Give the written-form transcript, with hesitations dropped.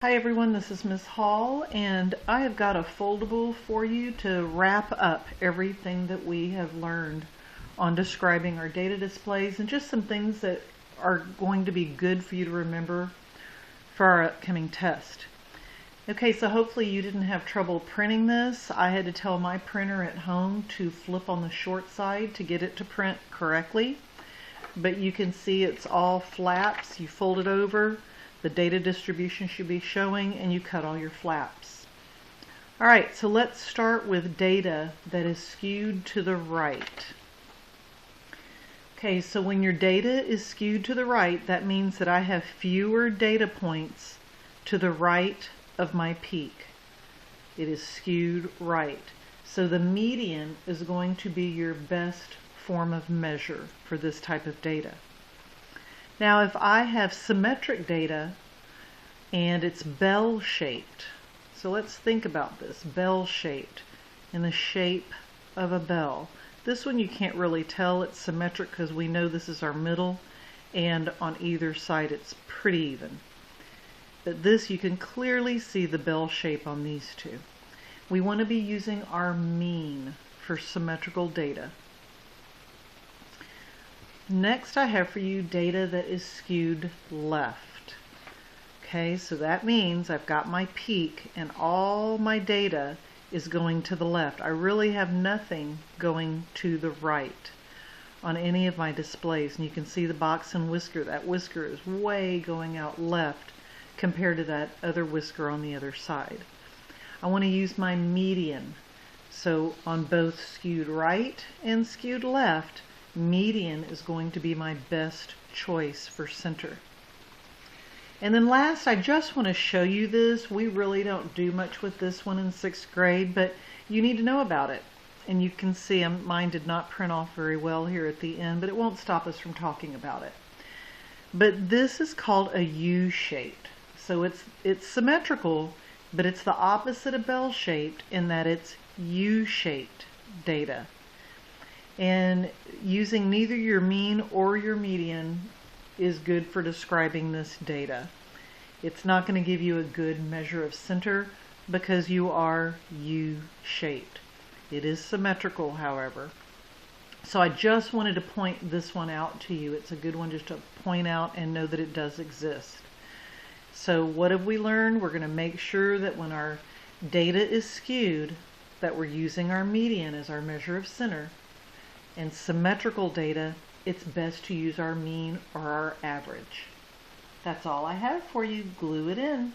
Hi everyone, this is Miss Hall, and I have got a foldable for you to wrap up everything that we have learned on describing our data displays and just some things that are going to be good for you to remember for our upcoming test. Okay, so hopefully you didn't have trouble printing this. I had to tell my printer at home to flip on the short side to get it to print correctly, but you can see it's all flaps. You fold it over. The data distribution should be showing, and you cut all your flaps. Alright, so let's start with data that is skewed to the right. Okay, so when your data is skewed to the right, that means that I have fewer data points to the right of my peak. It is skewed right. So the median is going to be your best form of measure for this type of data. Now, if I have symmetric data and it's bell-shaped, so let's think about this, bell-shaped, in the shape of a bell. This one you can't really tell it's symmetric because we know this is our middle, and on either side it's pretty even. But this, you can clearly see the bell shape on these two. We want to be using our mean for symmetrical data. Next, I have for you data that is skewed left. Okay, so that means I've got my peak and all my data is going to the left. I really have nothing going to the right on any of my displays. And you can see the box and whisker. That whisker is way going out left compared to that other whisker on the other side. I want to use my median. So on both skewed right and skewed left, median is going to be my best choice for center. And then last, I just want to show you this. We really don't do much with this one in 6th grade, but you need to know about it. And you can see mine did not print off very well here at the end, but it won't stop us from talking about it. But this is called a U-shaped. So it's symmetrical, but it's the opposite of bell-shaped in that it's U-shaped data. And using neither your mean or your median is good for describing this data. It's not going to give you a good measure of center because you are U-shaped. It is symmetrical, however. So I just wanted to point this one out to you. It's a good one just to point out and know that it does exist. So what have we learned? We're going to make sure that when our data is skewed, that we're using our median as our measure of center. In symmetrical data, it's best to use our mean or our average. That's all I have for you. Glue it in.